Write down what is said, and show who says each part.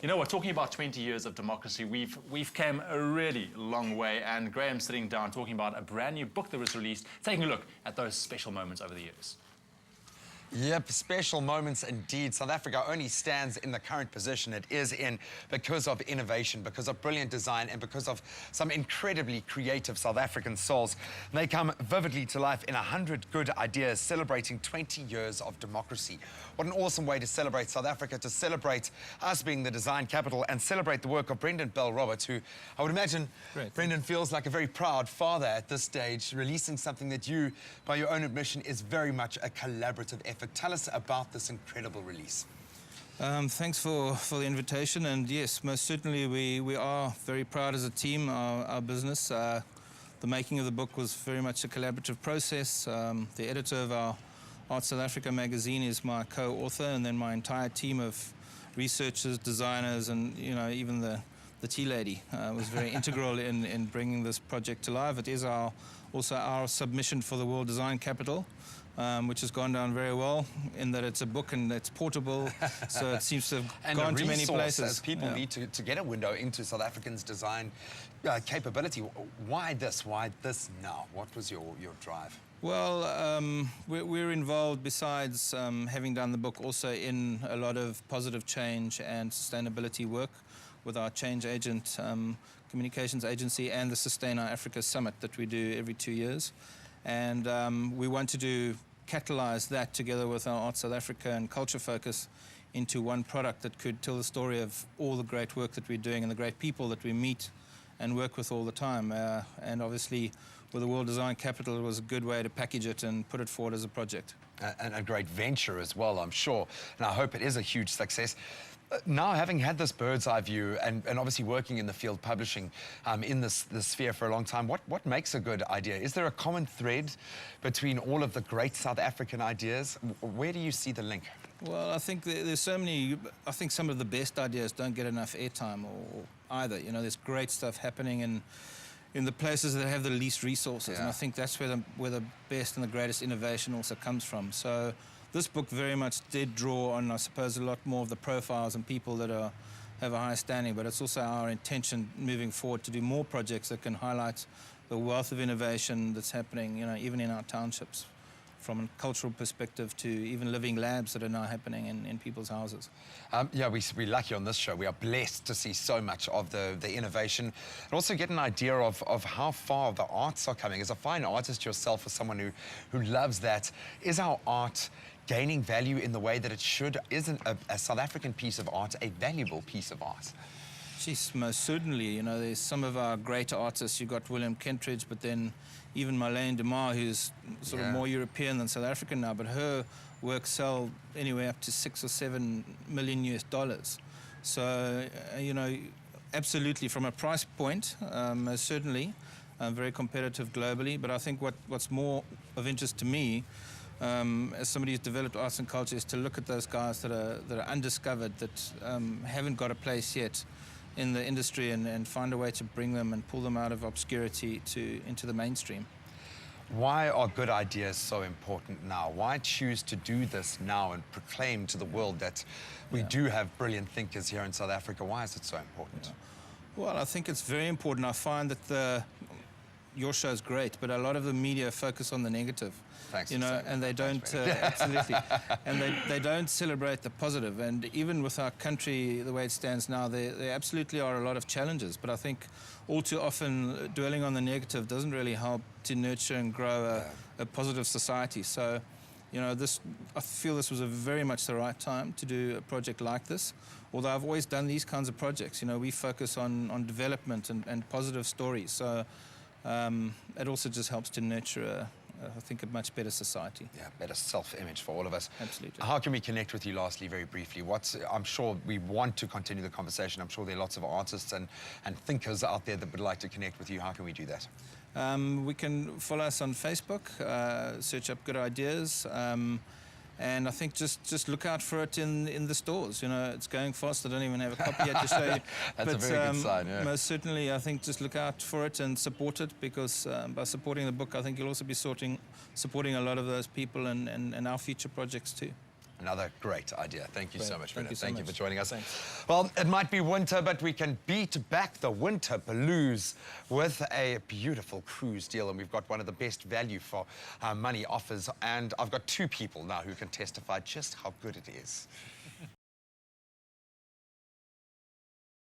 Speaker 1: You know what, talking about 20 years of democracy, we've come a really long way, and Graham's sitting down talking about a brand new book that was released, taking a look at those special moments over the years.
Speaker 2: Yep, special moments indeed. South Africa only stands in the current position it is in because of innovation, because of brilliant design, and because of some incredibly creative South African souls. And they come vividly to life in 100 good ideas, celebrating 20 years of democracy. What an awesome way to celebrate South Africa, to celebrate us being the design capital, and celebrate the work of Brendon Bell-Roberts, who I would imagine, Brendon, feels like a very proud father at this stage, releasing something that you, by your own admission, is very much a collaborative effort. Tell us about this incredible release.
Speaker 3: Thanks for the invitation, and yes, most certainly we are very proud as a team, our business. The making of the book was very much a collaborative process. The editor of our Art South Africa magazine is my co-author, and then my entire team of researchers, designers, and even the tea lady was very integral in bringing this project to life. It is also our submission for the World Design Capital, which has gone down very well in that it's a book and it's portable, so it seems to have gone to many places.
Speaker 2: As people need to get a window into South Africans' design capability. Why this? Why this now? What was your drive?
Speaker 3: Well, we're involved, besides having done the book, also in a lot of positive change and sustainability work with our change agent communications agency and the Sustain Our Africa Summit that we do every 2 years. And we wanted to catalyse that together with our Art South Africa and culture focus into one product that could tell the story of all the great work that we're doing and the great people that we meet and work with all the time. And obviously, with the World Design Capital, it was a good way to package it and put it forward as a project.
Speaker 2: And a great venture as well, I'm sure. And I hope it is a huge success. Now, having had this bird's eye view and obviously working in the field publishing in this sphere for a long time, what makes a good idea? Is there a common thread between all of the great South African ideas? Where do you see the link?
Speaker 3: Well, I think there's so many. I think some of the best ideas don't get enough airtime or either. There's great stuff happening in the places that have the least resources, and I think that's where the best and the greatest innovation also comes from. So this book very much did draw on, I suppose, a lot more of the profiles and people that have a high standing, but it's also our intention moving forward to do more projects that can highlight the wealth of innovation that's happening, even in our townships, from a cultural perspective to even living labs that are now happening in people's houses.
Speaker 2: Yeah, we're lucky on this show. We are blessed to see so much of the innovation and also get an idea of how far the arts are coming. As a fine artist yourself, as someone who loves that, is our art gaining value in the way that it should? Isn't a South African piece of art a valuable piece of art?
Speaker 3: Jeez, most certainly. There's some of our great artists. You've got William Kentridge, but then even leigh-anne, who's sort of more European than South African now, but her work sell anywhere up to $6 or $7 million US. So, absolutely from a price point, certainly very competitive globally. But I think what's more of interest to me, as somebody who's developed arts and culture, is to look at those guys that are undiscovered, that haven't got a place yet in the industry, and find a way to bring them and pull them out of obscurity into the mainstream.
Speaker 2: Why are good ideas so important now? Why choose to do this now and proclaim to the world that we do have brilliant thinkers here in South Africa? Why is it so important?
Speaker 3: Well, I think it's very important. I find that your show's great, but a lot of the media focus on the negative.
Speaker 2: Thanks.
Speaker 3: And they don't absolutely, and they don't celebrate the positive. And even with our country, the way it stands now, there absolutely are a lot of challenges. But I think all too often dwelling on the negative doesn't really help to nurture and grow a positive society. So, I feel this was very much the right time to do a project like this. Although I've always done these kinds of projects. We focus on development and positive stories. So it also just helps to nurture I think a much better society.
Speaker 2: Yeah, better self-image for all of us.
Speaker 3: Absolutely.
Speaker 2: How can we connect with you lastly, very briefly? I'm sure we want to continue the conversation. I'm sure there are lots of artists and thinkers out there that would like to connect with you. How can we do that?
Speaker 3: We can follow us on Facebook, search up Good Ideas. And I think just look out for it in the stores. It's going fast. I don't even have a copy yet to show you.
Speaker 2: That's a very good sign, yeah.
Speaker 3: Most certainly, I think just look out for it and support it, because by supporting the book, I think you'll also be supporting a lot of those people and our future projects too.
Speaker 2: Another great idea. Thank you so much, Brendon. Thank you for joining us.
Speaker 3: Thanks.
Speaker 2: Well, it might be winter, but we can beat back the winter blues with a beautiful cruise deal. And we've got one of the best value for money offers. And I've got two people now who can testify just how good it is.